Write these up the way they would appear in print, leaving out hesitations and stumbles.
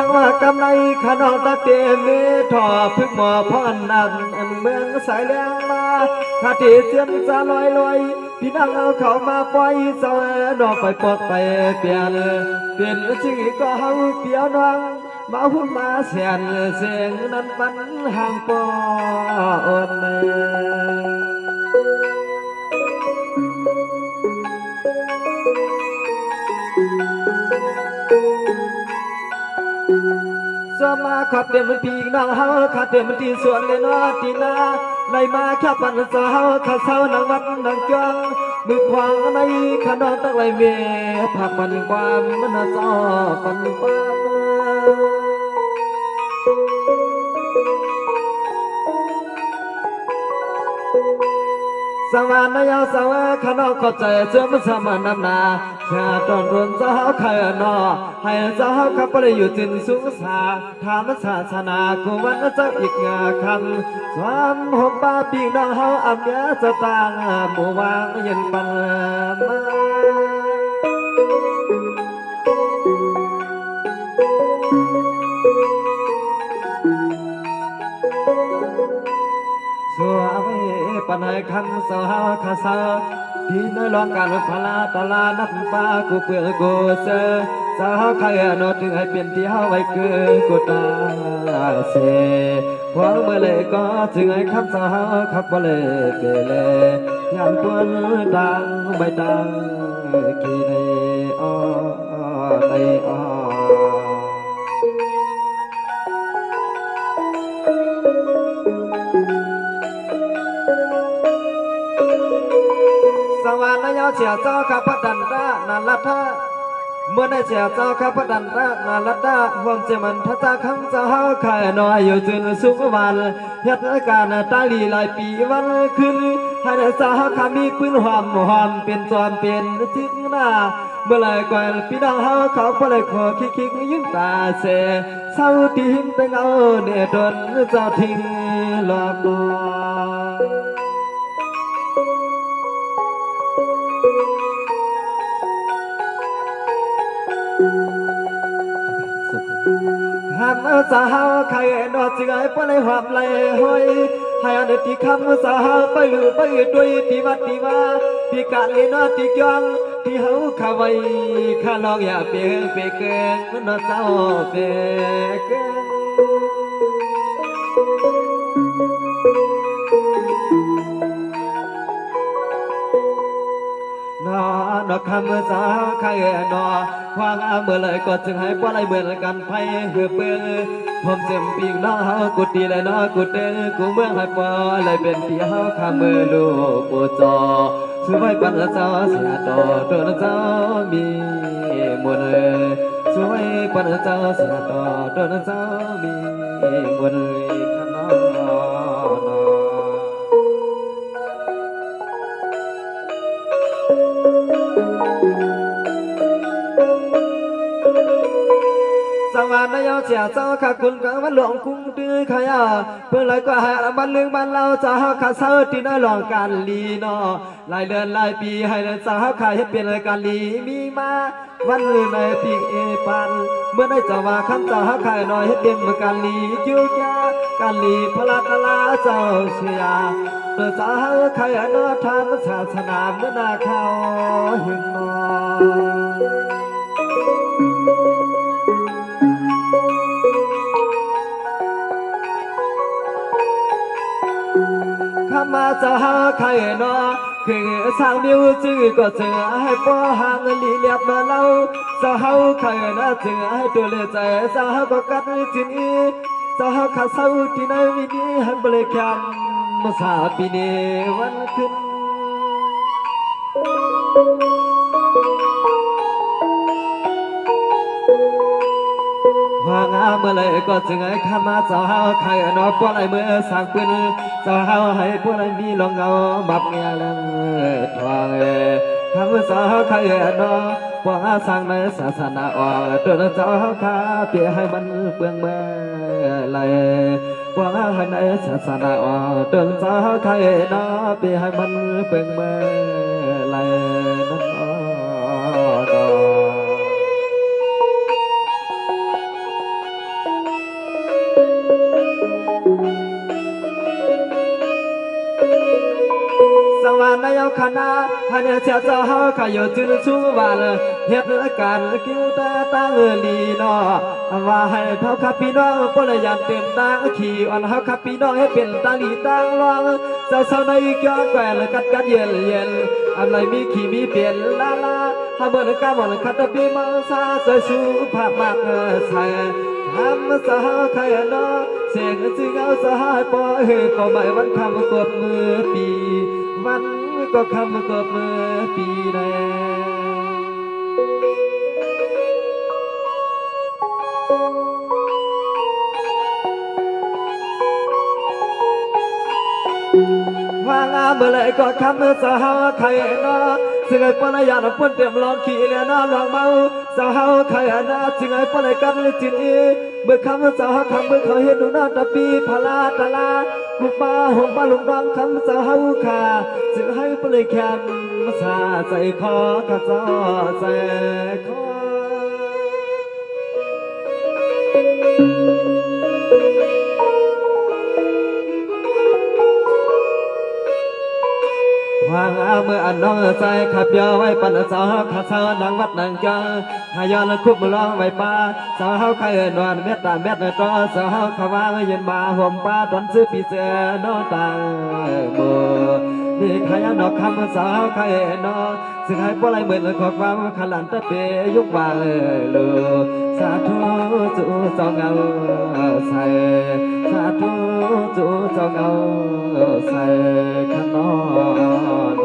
ทั้งว่ากำไรขนองตะเกียมถอพึ่งหมอพ่อนนันเมืองสายแรงมาคาติเจียนจะลอยพี่น้องเอาเขามาปล่อยเสาดอกไปปอกไปเปลี่ยนชื่อก็เฮาเปียวน้องมาหุ่นมาเสียนเสียงนั้นมันห่างปอนแม่สมาขับเต็มปีน้องเฮาขับเต็มที่สวนเลยน้อตีนาในมาแค่ปันสาวข้าเศร้านางวัดนางจังมือขวางในขนอนตั้งไรเมผักปันความมันเจ้าปันความสวรรค์ยาวสวรรค์ขนองขอบใจเชื่อมันสมานำนาชาตอนรุนสาวขายนอให้สาวขับไปอยู่จินสุสาธรรมศาสนากูวันจะอีกงาคำสวามหอบป้าปีน้องเฮาอับยาจะต่างหมู่วางยันปันมาสวามปัญหาคำสาวข้าสาวที่น้อยลองการพลาตลานับป้ากูเปื่อกูเสือสาวขายนอถึงให้เปลี่ยนที่เฮาไว้คือกูตาเสพวงเมื่อเลยก็ถึงให้คำสาวขับบ่เลยเปเลยยันตัวดังใบดังกี่ในอ้อในอ้อสวรรค์ยาวเสียเจ้าข้าพดันตานันลัทธาเมื่อได้เสียเจ้าข้าพดันตานันลัทธาห่วงเจมันพระเจ้าคำเจ้าขายน้อยอยู่จนสุขวันเหตุการณ์ตาลีหลายปีวันขึ้นให้ได้สาวขามีปืนหอมเป็นจอมเป็นทิ้งหน้าเมื่อไรก่อนพี่น้องเฮาเขาพอเลยขอคิกยิ้มตาเสเศร้าทีมแต่เงาเนี่ยโดนเจ้าทิ้งหลอกลวงหามสาวใครนอจึงไอ้ปนไอ้หามไหลห้อยให้อันที่คำสาวไปหรือไปด้วยที่วัดที่ว่าที่กาลีนอที่ยองที่เฮาข้าไว้ข้าลองอย่าเปลี่ยนเกินมันนอเจ้าเปลี่ยนเกินนอคำสาวใครนอความอาเมื่อไรก็จึงให้ปนไอ้เหมือนกันไปเหือเปื้อผมเจ็บปีกน้องเฮากุดีเลยน้อกุดเด้อกูเมืองให้ปอเลยเป็นที่เฮาข้ามือลูกปูจอช่วยปันเจ้าเสียต่อตัวเจ้ามีมุนช่วยปันเจ้าเสียต่อตัวเจ้ามีมุนข้าน้องสวรรค์ยาวเสียเจ้าข้าคุณกับวันหลวงคุ้งดื้อขยาเพื่อไรก็หาบ้านเลืองบ้านเราเจ้าข้าเศร้าที่น้อยหลองการลีนอหลายเดือนหลายปีให้เจ้าข้าให้เปลี่ยนรายการลีมีมาวันในปีเอปันเมื่อได้เจ้าว่าคำเจ้าข้าหน่อยให้เปลี่ยนมาการลีจุยาการลีพระตลาเจ้าเสียตัวเจ้าข้าหน่อยทำศาสนาเมื่อนาเขาหึงนอข้ามาจะหาใครนอคือสร้างมิวจื้อก็เจอให้ป้อห่างลีเลียบมาเล่าจะหาใครนะเจอให้ตัวเลือใจจะหาก็กัดจินอีจะหาข้าเศร้าที่ไหนวินีให้เบลคำมาสาปีนี้วันขึ้นว่างาเมื่อไรก็จึงให้ข้ามาเจ้าเฮาใครนอพวกไรเมื่อสร้างปืนเจ้าเฮาให้พวกไรมีลองเงาบับเงียลังทวงข้ามาเจ้าเฮาใครนอพวกอาสร้างในศาสนาอ่อนตัวเจ้าเฮาข้าเปียให้มันเปลืองเมื่อไรพวกอาให้ในศาสนาอ่อนตัวเจ้าเฮาใครนอเปียให้มันเปลืองเมื่อไรนั่นอ๋อ ยคณะให้เสียเจ้าเฮาขยจุนสู้บาลเฮ็ดการกิ้วตาตั้งลีนอว่าให้เท่าขับพี่น้องปลยันเต็มตาขี่อ่อนเฮาขับพี่น้องให้เป็นตาลีตางรองเจ้าในเกี่ยวแกวนกัดเย็นอะไรมีขี่มีเปลี่ยนลาถ้าเบิ่งกาบ่นคัดปีมาซาสวยสู้ภาพมากใส่ทำสหใครเนาะเสียงจึงเอาสหายปอยก็ไม่วันคำกบมือปีวันก็คำกบมือปีแน่ว่างาเมื่อไรก็คำสหายใครเนาะจึงไอ้ปนายานปนเต็มลองขี่เลียนลองเมาสาวใครนาจึงไอ้ปนายกันจินอีเมื่อคำสาวคำเมื่อเขาเห็นดูน่าตะปีพลาตะลาบุกมาหงมาลุงรังคำสาวขาจึงให้ปนายแขนมาซาใส่คอข้าซ้อใส่คอวางเมื่ออันน้องใจขับยอไว้ปันสาวขาเธอนางวัดนางจังหายอนคุบมือร้องไว้ป่าสาวใครนวลเม็ดตาเม็ดต่อสาวขวางยืนมาห่มป่าตอนซื้อปีเสือนอตางมือนี่ใครนอกคำสาวใครนอซึ่งให้ปลายเหมือนขอความขลันตะเปยุกวางลูสาธุจูจองเอาใส่สาธุจูจองเอาใส่ขนอน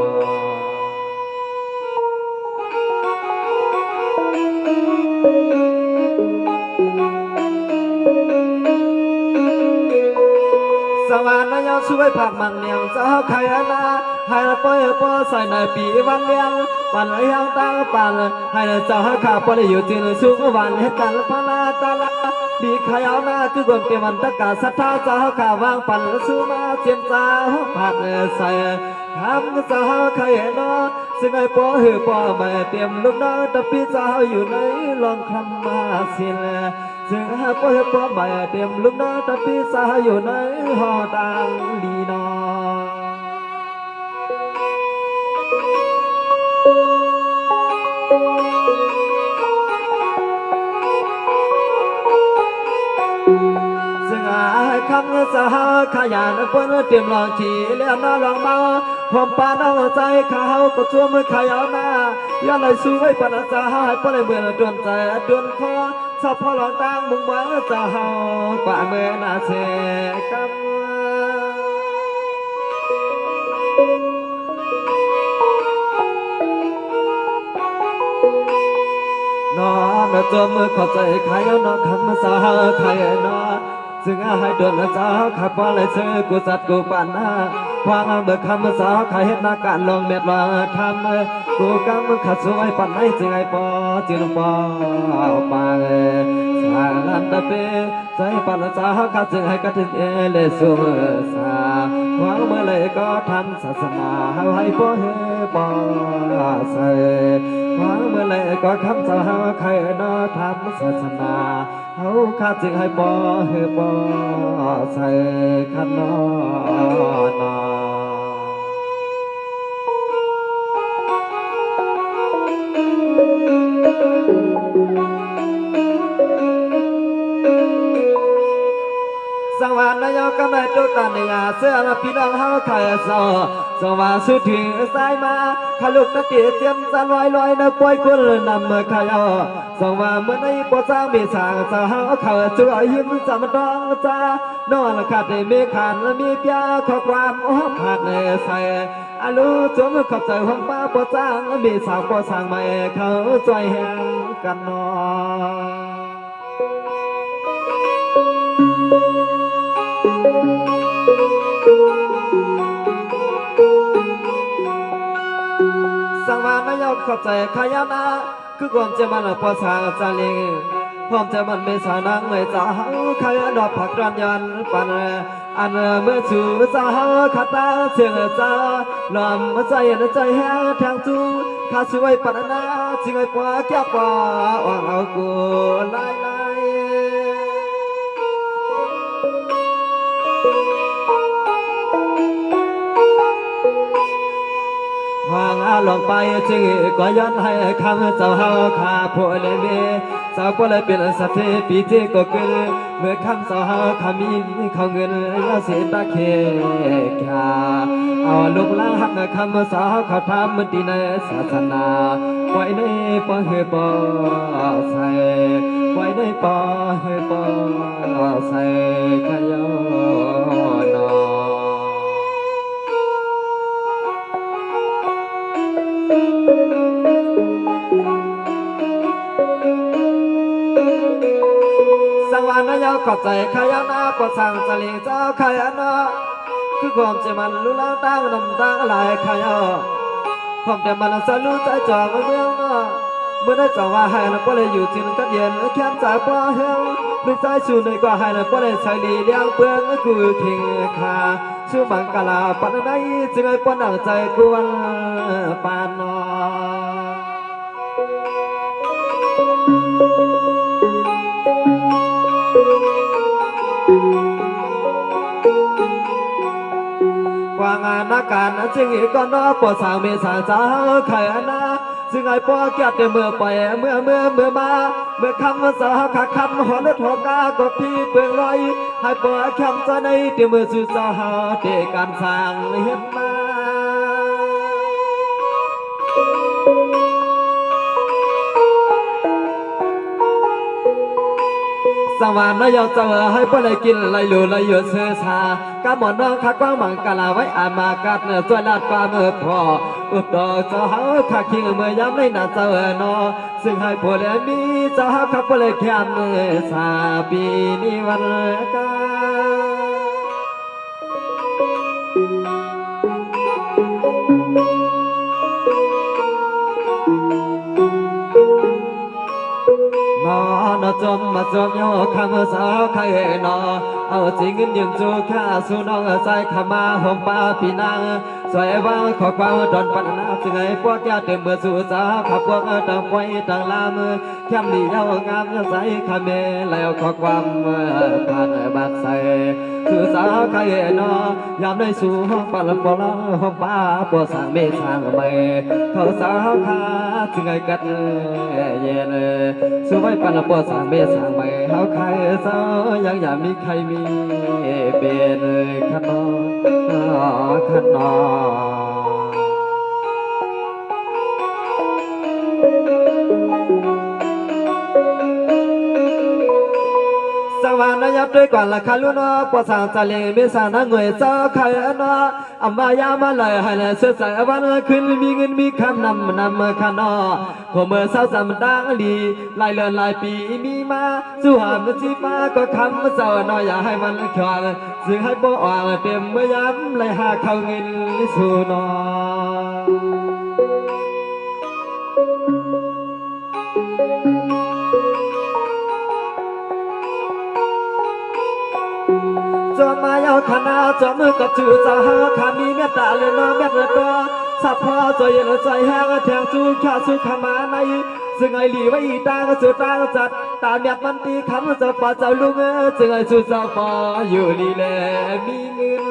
สวรรค์นายช่วยผักมังเนียงเจ้าใครนาให้ปล่อยปล่อยใส่ในปีวันเลี้ยงปันยังตั้งปันให้เจ้าข้าปล่อยอยู่จึงสุขวันเหตุการณ์พลาตาลาดีใครเอาหน้าคือความเกี่ยมันตะกาศรัทธาเจ้าข้าวางปันสู้มาเจียนเจ้าผักใส่ทำเจ้าใครเนาะซึ่งไอ้ปอหือปอไม่เตรียมลูกน้องตะปีเจ้าอยู่ในลองคำมาสินซึ่งไอ้ปอหือปอไม่เตรียมลูกน้องตะปีเจ้าอยู่ในหอดังลีนอซึ่งคำสหขยันเปิ้นเตรียมลองขี่เลี้ยนลองเมาผมปานเอาใจเขาก็ชั่วมือขยันมาย้อนเลยสู้ไว้ปันสหเปิ้นเบื่อจนใจจนคอชอบพอหลอนตั้งมุ่งหวังจะเฮากว่าเมื่อนาเสกำนอนจมมือขอใจใครนอนคำสหใครนอนซึ่งให้เดินสาวขับว่าเลยเชื่อกูสัตว์กูปั่นนะวางเบิกคำสาวใครเห็นหน้าการลองเม็ดลองทำกูกำมึงขัดสวยปั่นให้จึงไอ้ปอจึงปอปางสาลันตะเปใจปั่นสาวขัดจึงให้กระถึงเลสุสาวางเมื่อเลยก็ทำศาสนาให้ปอเฮปอใส่วางเมื่อไรก็คำสาใครนอทำศาสนาเขาข้าจึงให้ปอให้ปอใส่ขันนอนสวรรค์นายกำลังจุดตันยาเสื้อพี่น้องเฮาขายซอสว่างสุดถึงสายมาขลุกตะเกียบเจียมสลอยลอยนะป่วยคนนำมาขายสว่างเมื่อในปวดสร้างมีสางสาวเขาช่วยยิ้มสามดองจ้านอนขาดมีขันและมีเปียขอความอ้อมหักในใส่อาลูจมขอบใจห้องป้าปวดสร้างมีสาวปวดสร้างไม่เขาใจแห้งกันนอสังวานนายกขอบใจขยันนะคือความเจมันพอสางจาริงความเจมันไม่สานังไม่จ้าขยันดอกผักรันยันปันอันเมื่อชูจ้าขาตาเชียงจ้าลอมใจแห้งทางจูข้าช่วยปันนาจึงไอ้ปวาแก้ปวาวางเอากูไล่ ไปจึงก็ย้อนให้คำเจ้าเฮาขาพวเลยเมสาวพวเลยเป็นสัตย์ปีเจก็เกินเมื่อคำเจ้าเฮาขามีเขาเงินยาเสียตาเคขาเอาลูกหลานหักคำสาวเขาทำมันดีในศาสนาปล่อยในปอเฮปอใส่ปล่อยในปอเฮปอใส่ขยอนอสังวานนายขอบใจขยานาปวดสั่งสลิงเจ้าขยานาคือความใจมันรู้แล้วตั้งนำตั้งหลายขยาความแต่มันสรู้ใจจ่อเมืองเนาะเมื่อได้จ่อว่าให้เราก็เลยอยู่ที่นั่นก็เย็นแค่ใจป้าเฮงลูกใจชูในก็ให้เราก็เลยใช้ลีเลี้ยงเปลืองกูเข่งขาชูบังกะลาปันไหนจึงให้ป้อนหนังใจกวนปานนอกว่างานนักการจึงก็นอปวดสางเมษาจ้าไข่นาซึ่งไอ้ป้อแก่เมื่อไปเมื่อมาเมื่อคำสาขาคำหัวเลือดหัวกาก็พี่เปลืองร้อยให้ป้อคำจะในเมื่อสุสาหาเดการสร้างเห็นมาสวรรค์นายเจ้าให้ป้อเลยกินไรหลูไรหยดเสือชากำหมอนน้องข้ากว้างมังกะลาไว้อามากัดเนื้อส่วนลาดฟ้าเมื่อพออุดดอกเจ้าเฮาข้าคิงเมื่อย้ำในหน้าเจ้านอซึ่งให้ป้อเลยมีเจ้าเฮาข้าป้อเลยแค่เมื่อสาปีนี้วันกานอจมมาจมโยคำสาวใครนอเอาจริงเงินยืนจูข้าสู้น้องใจขมาหอมป้าปีนางสวยว่างขอความดอนปันนาจึงไอ้พวกแก่เต็มเมื่อสู่สาวขับพวกต่างไว้ต่างลามแค่มีเยาวงามใสขเมแล้วขอความผ่านบาดใสสู่สาวใครนอยามได้สู่ห้องปันปลาห้องป้าปวดสางเมสางไม่เขาสาวขาจึงไอ้กัดเย็นสู้ไว้ปันปวดสางเมสางไม่เขาใครสาวยังอย่ามีใครมีเป็นขนอขนอสวรรค์ยับด้วยก่อนละคาลุนอปวดสางจะเลี้ยงเมษาหน้าเงยเจ้าใครนออัมบายามาเลยให้เสื้อใส่วันขึ้นมีเงินมีคำนำขนอขเมื่อเศร้าจำดังดีลายเลือนลายปีมีมาสู้หามจีมาก็คำเจ้านออย่าให้มันคลองซึ่งให้บ่อ่างเต็มเมื่อย้ำเลยหาเขาเงินสู่นอจอมายาวขนาจอมือกับจูเจ้าหาขามีเมตตาเลยน้องเมตตาตัวสับพอใจเย็นใจแห้งแทงจูข้าสู้ขมาในซึ่งไอหลีไว้อีตางสุดตางจัดตาเมียดมันตีคำเจ้าป่าเจ้าลุงซึ่งไอสุดเจ้าป่าอยู่ลีแลมีเงิน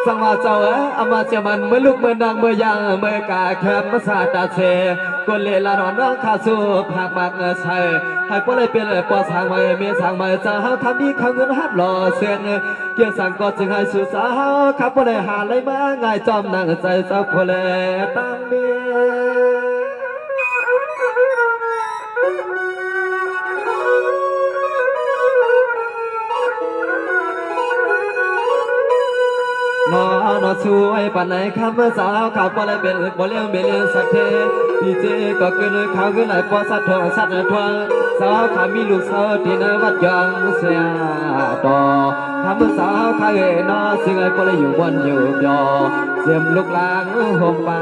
สังวาเจ้าอามาเจมันเมื่อลูกเมื่อนางเมื่อยางเมื่อกาแคมมาสาตาเชก็เลลานอนน้องข้าสู้ผักมากใช่ให้พวกเลยเป็นปอสางใหม่เมียสางใหม่จะหาทำนี้ข้าเงินฮับหล่อเสียงเกี่ยวสังก็จึงให้สุสาข้าพวกเลยหาเลยมาง่ายจอมนางใจเจ้าพวกเลยตั้งเมียนอนช่วยปันไหนคำสาวข่าวปลายเป็นบ่เลี้ยงเบลียงสักเทพี่เจก็เกินข่าวขึ้นไหลปอสัตว์ทองสัตว์ทองสาวขามีลูกสาวที่ในวัดยังเสียต่อคำสาวข่าวเนอซึ่งไอ้ปลายอยู่บนอยู่ยอเสียมลูกลางห่มป้า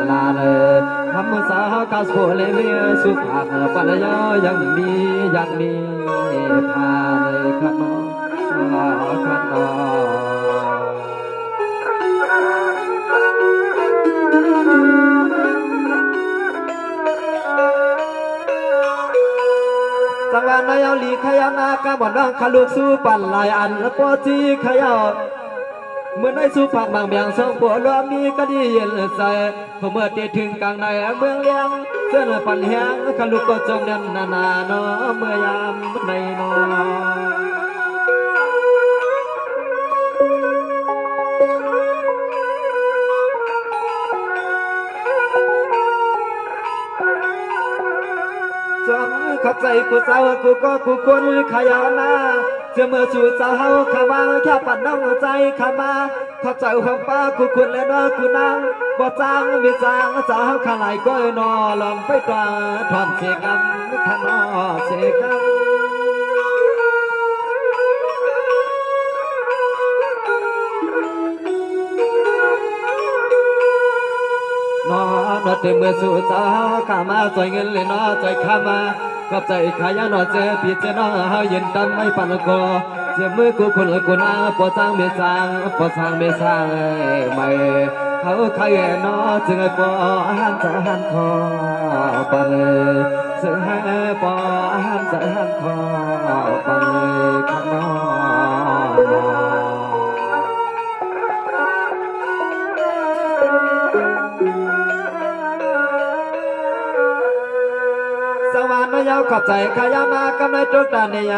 ลาเลยคำสาวข่าวโผล่เมียสุภาพปัญญายังมีพาเลยขนอสังวา านนายลีขยานากาบ่น้องขลุกสู้ปั่นลายอันปอจีขยาเมื่อได้สู้ผักบางเบียงสองปัวล้อมีก็ดีเย็นใจพอเมื่อตีถึงกลางในเมืองเลี้ยงเส้นปั่นแห้งขลุกก็จมเนียนนาเนาะเมื่อยามในนอจำขับใจกูเศร้ากูก็กูคนขยานาจะเมื่อสู่เจ้าเฮาขามาแค่ปั่นน้องใจขามาขับใจความป้ากูคุณและน้อกูนางบ่จางไม่จางเจ้าเฮาขาไหลก็นอลองไปตราทอนเสกำขนอเสกำนอนเต็มเมื่อสู่เจ้าข้ามาใจเงินเลยนอใจข้ามากับใจขายนอเจอพี่เจนอเฮาเย็นตำไม่ปันกอเจ็บมือกูคนกูนาปอจางเมียจางปอจางเมียจางไม่เขาขายนอจึงปอหันจะหันคอปันจึงให้ปอหันจะหันคอปันข้างนอสวรรค์ยาวขับใจขยามากำในจุดตาเนีย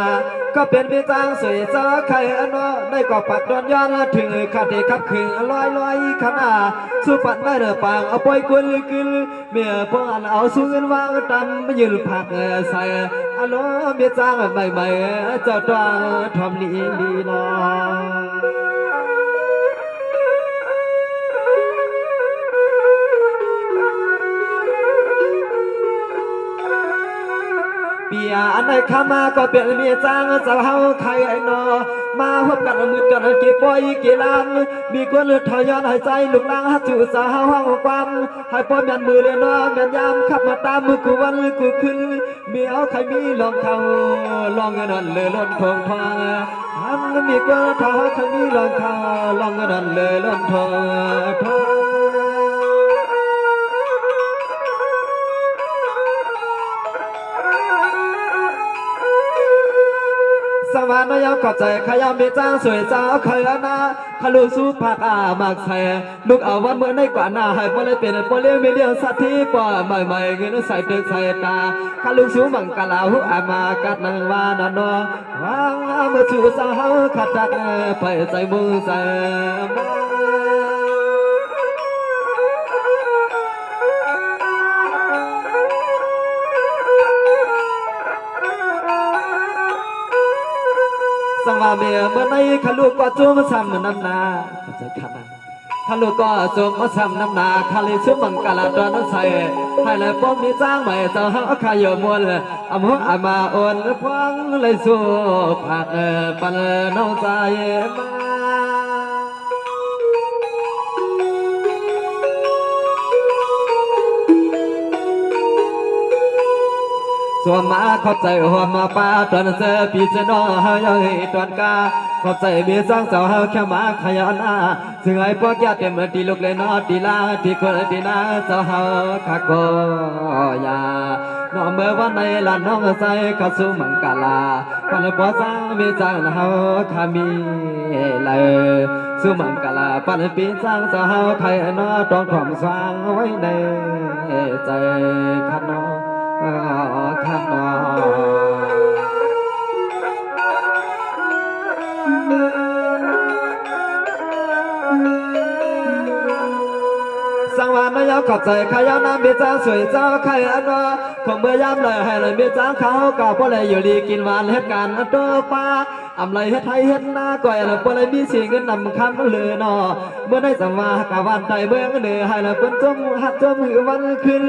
ก็เป็นพิจางสวยเจ้าไข่อนอได้ก็ปักดอนย้อนถึงขัดขับขึงลอยขนาสู้ปัดได้เดือปางเอาปล่อยกุลกิลเมียพวกอันเอาสู้เงินวางตำไม่ยืนผักใส่อโลเมียจางใหม่เจ้าตัวทอมลีนอเปียอันไหนข้ามาก็เปลี่ยนเมียจางจะเฮาใครไอ้นอมาพบกันมือกันกี่ปอยกี่ลานมีคนทอยอนหายใจลุกล้างฮัจูสาวห้องความให้ป้อนแม่นมือเลยนอแม่นยามขับมาตามมือกูวันกูขึ้นมีเอาใครมีลองเขาลองเงินเลยล้นทองทองทำมีคนทอใครมีลองเขาลองเงินเลยล้นทองทองสวรรค์ยาวขับใจขยามเมียจ้างสวยเจ้าขยานาขลุสู้ผักมากใส่ลูกเอาวันเมื่อในกว่าหน้าให้บ่เลยเป็นบ่เลี้ยงไม่เลี้ยงสัตว์ที่ป่อใหม่เงินใส่ตึกใส่ตาขลุสู้มังกะลาหุมากัดนังวานานอวางเมื่อชูสาวขัดตักไปใส่มือใส่สังว่าเมียเมื่อในขลุก็จุ่มซ้ำน้ำนาใจขัดขลุก็จุ่มซ้ำน้ำนาขลิชุ่มมังกรตอนใส่ให้เลยป้อมมีจ้างใหม่เจ้าหาขายมวนอำหัวมาอ่อนพวงเลยสู้ผักปันน้องใจมาส่วนมาเข้าใจหัวมาป้าตอนเสือปีเจนอเฮายังตอนกาเข้าใจเมียสร้างเจ้าเฮาแค่มาขยันซึ่งไอ้พวกยาเต็มตีลูกเลยนอตีลาที่คนตีนาเจ้าเฮาขาโกยาน้องเมื่อวันในลานน้องใส่ข้าสู่มังกาลากันพอสร้างมีจังเฮาขามีเลยสู่มังกาลาปันปีสร้างเจ้าเฮาใครนอต้องความสร้างไว้ในใจขันนอขันนอสังวานยาวขับใจขยาน้ำเบียจ้างสวยเจ้าใครอันว่าคงเมื่อยามเลยให้เลยเบียจ้างเขาก็เพราะเลยอยู่ดีกินหวานเฮ็ดการตัวป้าอำไรเฮ็ดไทยเฮ็ดหน้าก่อยแล้วเพราะเลยมีสิ่งเงินนำคำเลยนอเมื่อได้สังวากะวันใจเมืองเหนือให้เลยเปิ้นจมหัดจมหือวันขึ้น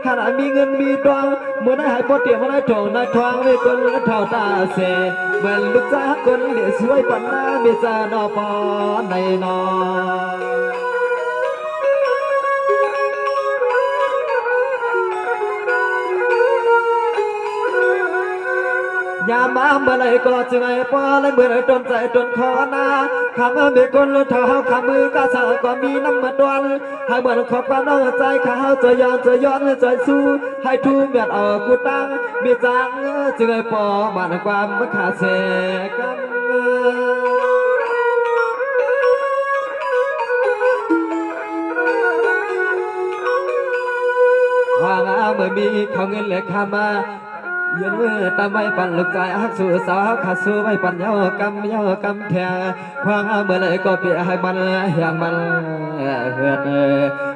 ขณะมีเงินมีทองเมื่อได้ให้ปอเตียมได้ทองได้ทองไม่คนเท่าตาเสเหมือนลูกจ้าคนเดียวสวยปันหน้าเบียจ้าดอปอในนอยามาเมื่อไรก็จึงไอ้ปอเลยเมื่อไรจนใจจนคอนา คำมีคนเท่าคำมือกาสาก็มีน้ำมันดวนให้เหมือนขอบความน้องใจข้าจะย้อนใจสู้ให้ทูเบียดเอากูตั้งมีจังจึงให้ปอบ้านความไม่ขาดเสกันว่างเมื่อมีเขาเงินเหล็กขามายืนมือตามไม่ปั่นลูกใจฮักสู่สาวขาสู้ไม่ปั่นเยากำแค่ว่างเมื่อไรก็เปียให้มันอย่างมันเหือด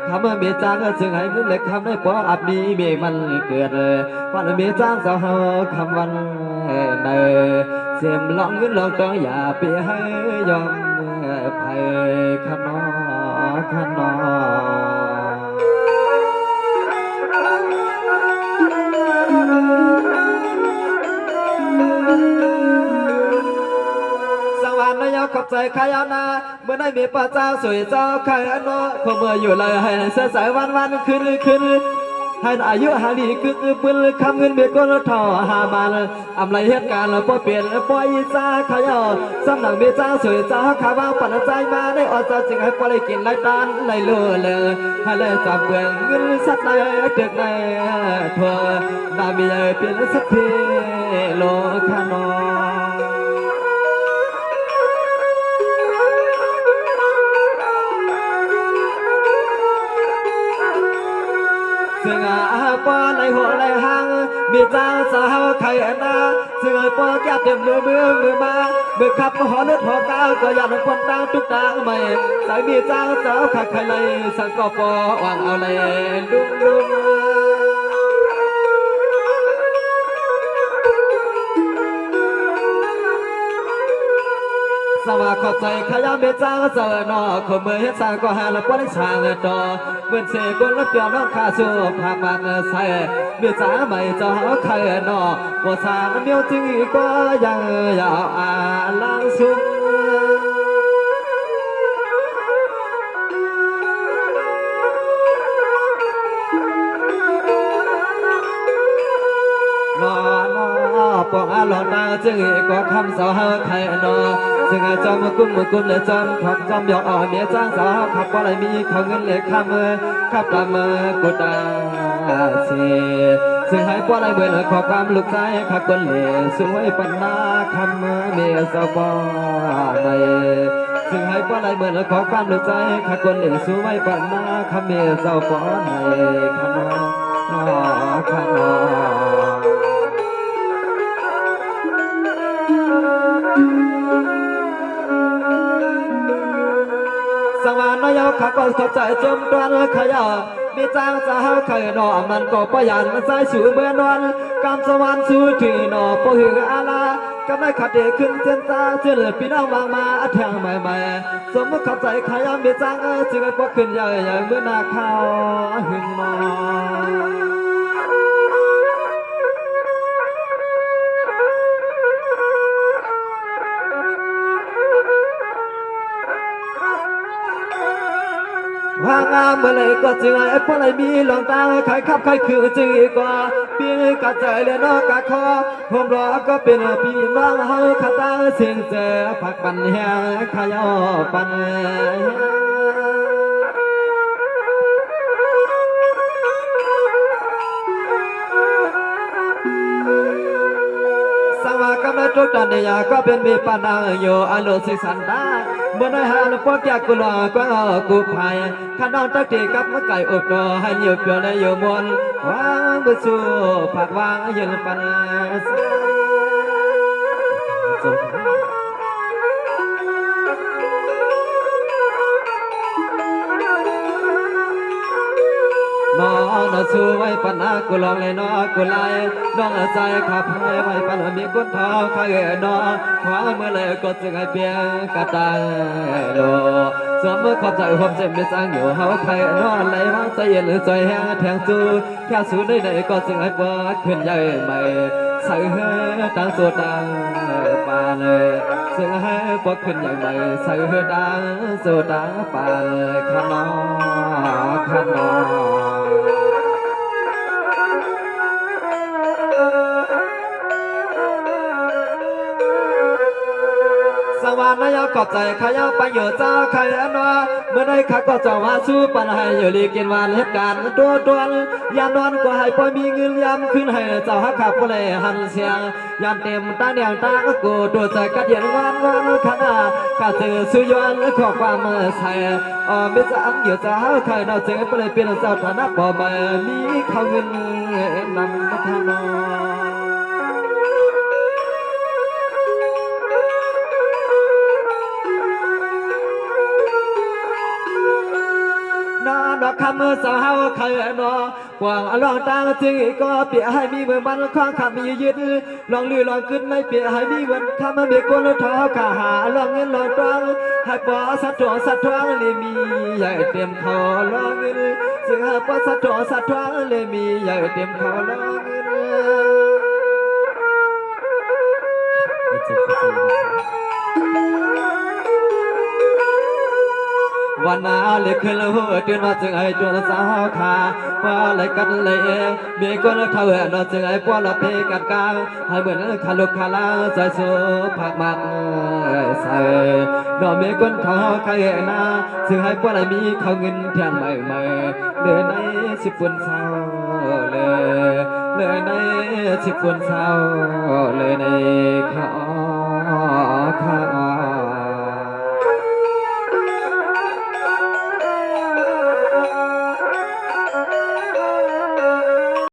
คำมีจางจึงให้เงินเหล็กคำได้พออับนี้มีมันเกิดวันมีจางสาวคำวันเนเสียมลองเงินลองต้องอย่าเปียให้ยอมไปขนอ สวรรค์นายขอบใจขายานาเมื่อได้มีพระเจ้าสวยเจ้าขายอนพอเมื่ออยู่เลยให้เสียสายวันขึ้นให้อายุหาลีกึกปืนคำเงินเบียก้นท่อหามันอำไรเหตุการณ์พอเปลี่ยนปล่อยซาขายสำนักมีเจ้าสวยเจ้าขาบ้าปั่นใจมาได้อดจะจึงให้ปล่อยกินไรตานไรเลือเลยให้เลยจับเบืองเงินสักในตึกในทั่วนามีเปลี่ยนสักทีโลคานอซึ่งปอในหัวในหางมีเจ้าสาวไข่นาซึ่งปอแก้เต็มมือมามือขับหอนุดหอก้าวก็ยันคนตาทุกตาใหม่ใส่มีเจ้าสาวขัดไข่เลยสังก็ปอวางเอาเลยลุงสมาขอบใจขยามเบจ้าเจอนอขมือเฮ็ดสร้างก็หาละป้อนช่างดอเหมือนเสกุลละเปียวน้องข้าสู้ภาคมันใส่เบจ้าไม่เจ้าไข่นอบ่สางเมียวจึงก็ยังยาวลังสุงนอปองหลอนตาจึงก็คำสาวไข่นอซึ่งจอมกุ้มเลยจอมขับจอมยอกเมียจ้างสาวขับว่าอะไรมีเขาเงินเหล็กข้ามขับตามกุตาเสียซึ่งให้ว่าอะไรเบื่อขอความลูกใจขับคนเหล่สวยปัญนาคำเมียสาวบ่ในซึ่งให้ว่าอะไรเบื่อขอความลูกใจขับคนเหล่สวยปัญนาคำเมียสาวบ่ในขนอสวรรค์นายข้าก็เข้าใจจมตวนขยะมีจางสาวไข่นอมันก็ปยันใจสู่เมื่อนอนกำสวรรค์สู่ที่นอปหืออาลาก็ไม่ขัดเดขึ้นเส้นตาเชื่อพี่น้องวางมาแทงใหม่สมมติเข้าใจขยะมีจางจึงให้พอขึ้นใหญ่เมื่อนาข้าวหึงนอว่างามเมื่อไรก็จึงไอ้พวกไรมีหลงตาใครขับใครคือจึงอีกกว่าปีกระใจเลียนอกะคอผมรอก็เป็นพี่น้องเฮาขาตาเสียงเจอผักปันแหงขยอปันสว่ากำลังจุดตันยาก็เป็นมีปานางอยู่อารมณ์สิสันตาเมื่อได้หาลูกพ่อแก่กุลาก็กูภัยข้าน้องตักตีกับมะไก่อบรอให้เหยียบเปลี่ยวในโยมวนวางบุษผักวางยืนปันน้องสู้ไว้ปัญหากูลองเลยน้อกูไล่น้องใจขับให้ไว้ปัญหามีคนท้อข้าน้อขวาเมื่อเลยก็จึงให้เพียงกระตายโลสวมมือขอบใจผมเจ็บไม่สร้างอยู่เฮาใครนอนไหลร้างใจเย็นหรือใจแห้งแทงสู้แค่สู้ได้ไหนก็จึงให้เปิดขึ้นใหญ่ใหม่ใส่เฮดังโซดังปาเลยซึ่งให้เปิดขึ้นใหญ่ใหม่ใส่เฮดังโซดังปาเลยขนอสวรรค์นายข ขอบใจขายไปอยู่เจ้าใครนอเมื่อได้ข้าก็จะว่าสู้ปัญหาอยู่ลีกินวันเหตุการณ์ตัวตัวยามนอนก็ให้ปล่อยมีเงินยามขึ้นให้เจ้าหักขับก็เลยหันเสียงยามเต็มตาเดียงตาก็กูตัวใจกัดเย็นวันขนาดข้าเจอสุยอนขอความเมื่อใส่ไม่จะอังอยู่เจ้าใครเราเจอไปเลยเป็นเจ้าฐานะบ่มามีเขาเงินนำมาทานอดอกคำสาวเคยนอหวังลองตั้งจึงก็เปียให้มีเมื่อมันคว้างคำมียึดลองลือลองขึ้นในเปียให้มีวันคำมีคนท้อขาหาลองเงินลองตั้งให้ปอสัตว์สัตว์ทวงเลยมีใหญ่เต็มเขาลองเงินซึ่งหากปอสัตว์สัตว์ทวงเลยมีใหญ่เต็มเขาลองเงินวันนาเล็กขึ้นหัวตื่นมาจึงไอ้จวนสาวขาว่าเลยกันเลยมีคนเท่าเอนจึงไอ้พวกเราเพกันกลางให้เหมือนคาลุกคาลาใจสูผักมันใส่ดอกมีคนเขาใครนาซึ่งให้พวกเรามีเขาเงินเทียนใหม่เดินในสิบปุ่นเศร้าเลยในสิบปุ่นเศร้าเลยในเขา